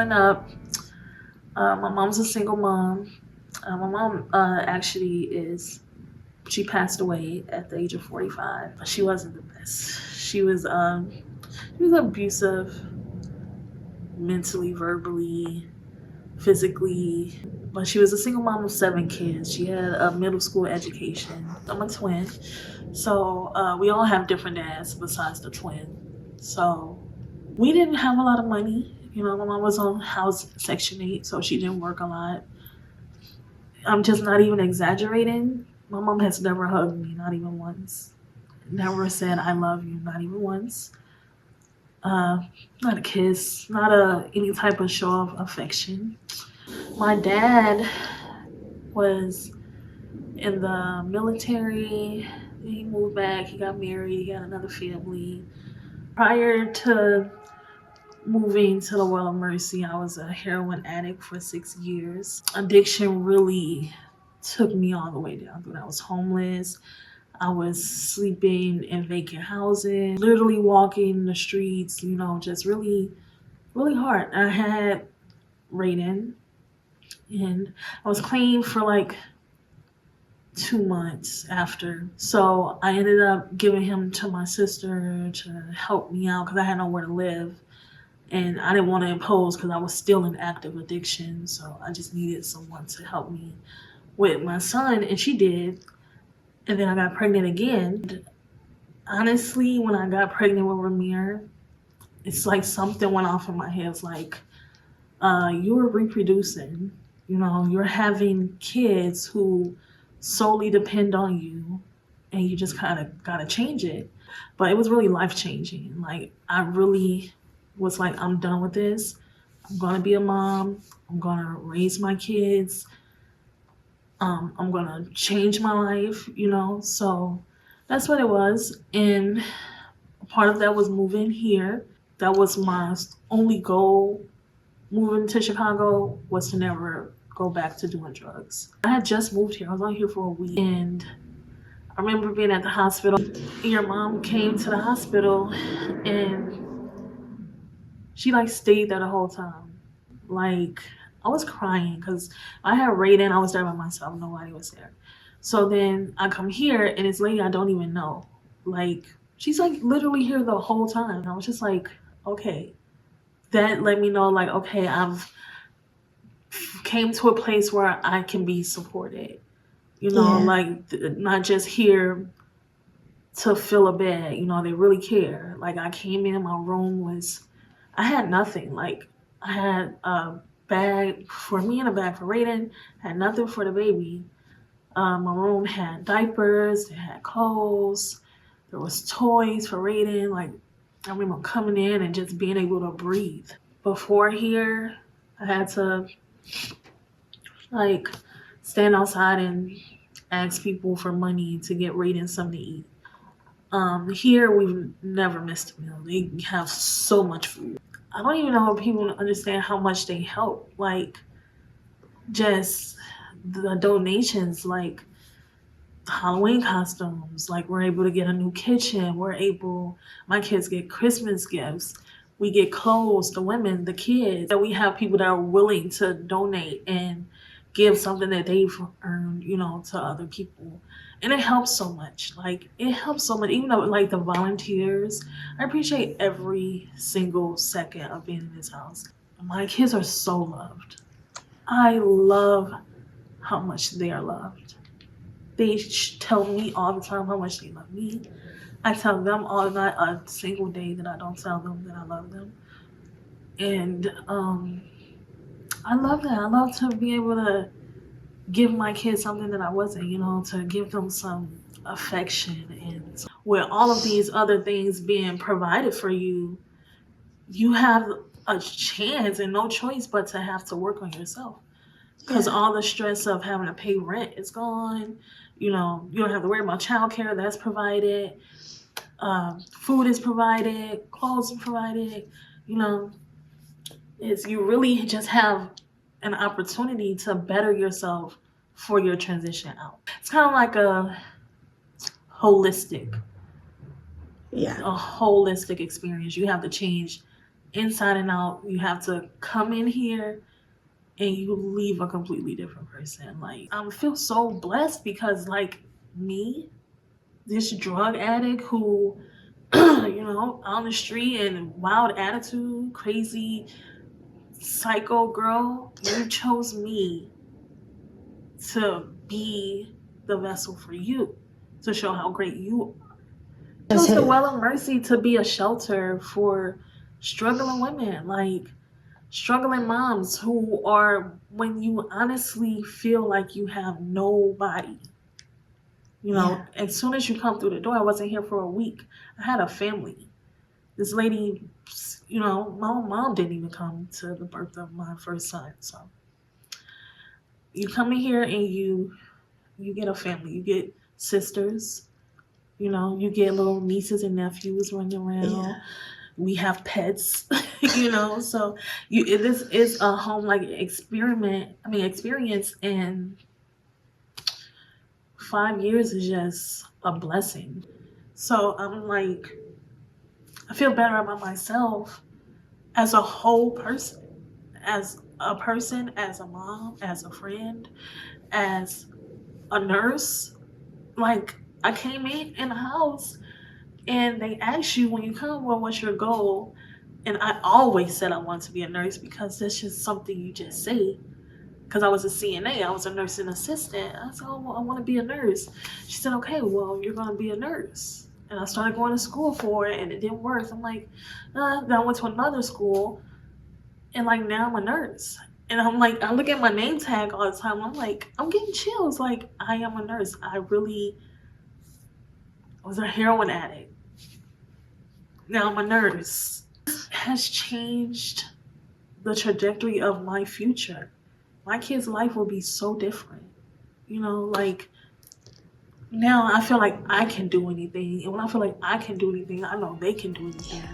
growing up, my mom's a single mom. My mom she passed away at the age of 45. She wasn't the best. She was abusive, mentally, verbally, physically. But she was a single mom of 7 kids. She had a middle school education. I'm a twin, so we all have different dads besides the twin. So we didn't have a lot of money. My mom was on house Section 8, so she didn't work a lot. I'm just not even exaggerating. My mom has never hugged me, not even once. Never said I love you, not even once. Not a kiss, not any type of show of affection. My dad was in the military. He moved back, he got married, he got another family. Prior to moving to the Well of Mercy, I was a heroin addict for 6 years. Addiction really took me all the way down. I was homeless. I was sleeping in vacant houses, literally walking the streets, just really, really hard. I had Raiden, and I was clean for like 2 months after. So I ended up giving him to my sister to help me out because I had nowhere to live. And I didn't want to impose because I was still in active addiction. So I just needed someone to help me with my son, and she did. And then I got pregnant again. Honestly, when I got pregnant with Ramir, it's like something went off in my head. It's like, you're reproducing. You're having kids who solely depend on you, and you just kind of got to change it. But it was really life-changing. Like, I really was like, I'm done with this. I'm going to be a mom. I'm going to raise my kids. I'm going to change my life, So that's what it was. And part of that was moving here. That was my only goal. Moving to Chicago was to never go back to doing drugs. I had just moved here. I was only here for a week. And I remember being at the hospital. Your mom came to the hospital and she stayed there the whole time. I was crying because I had Raiden. I was there by myself. Nobody was there. So then I come here and this lady I don't even know. She's literally here the whole time. And I was just like, okay. That let me know okay, I've came to a place where I can be supported. Not just here to fill a bed. They really care. I came in, my room I had nothing. I had a bag for me and a bag for Raiden. Had nothing for the baby. My room had diapers. It had clothes. There was toys for Raiden. I remember coming in and just being able to breathe. Before here, I had to stand outside and ask people for money to get Raiden something to eat. Here we've never missed a meal. They have so much food. I don't even know if people understand how much they help. Just the donations, Halloween costumes. We're able to get a new kitchen. My kids get Christmas gifts. We get clothes, the women, the kids. And we have people that are willing to donate and give something that they've earned, to other people. And it helps so much. It helps so much. Even though, the volunteers, I appreciate every single second of being in this house. My kids are so loved. I love how much they are loved. They tell me all the time how much they love me. I tell them all, not a single day that I don't tell them that I love them. And I love that. I love to be able to give my kids something that I wasn't, to give them some affection. And with all of these other things being provided for you, you have a chance and no choice but to have to work on yourself. Because all the stress of having to pay rent is gone. You don't have to worry about childcare. That's provided. Food is provided. Clothes are provided. You really just have an opportunity to better yourself for your transition out. It's kind of like a holistic experience. You have to change inside and out. You have to come in here and you leave a completely different person. Like, I feel so blessed because, like, me, this drug addict who, on the street and wild attitude, crazy psycho girl, you chose me to be the vessel for you, to show how great you are. Chose the Well of Mercy to be a shelter for struggling women, like struggling moms who are, when you honestly feel like you have nobody. As soon as you come through the door, I wasn't here for a week. I had a family. This lady, my own mom didn't even come to the birth of my first son. So you come in here and you get a family. You get sisters. You get little nieces and nephews running around. Yeah. We have pets. So this is a home like experience, and 5 years is just a blessing. So I'm like, I feel better about myself as a whole person, as a person, as a mom, as a friend, as a nurse. Like, I came in the house and they ask you when you come, well, what's your goal? And I always said I wanted to be a nurse because that's just something you just say. Because I was a CNA, I was a nursing assistant. I said, oh, well, I want to be a nurse. She said, okay, well, you're going to be a nurse. And I started going to school for it, and it didn't work. I'm like, then I went to another school, and like now I'm a nurse. And I'm like, I look at my name tag all the time. I'm like, I'm getting chills. Like, I am a nurse. I really was a heroin addict. Now I'm a nurse. This has changed the trajectory of my future. My kid's life will be so different. Like, now I feel like I can do anything. And when I feel like I can do anything, I know they can do anything.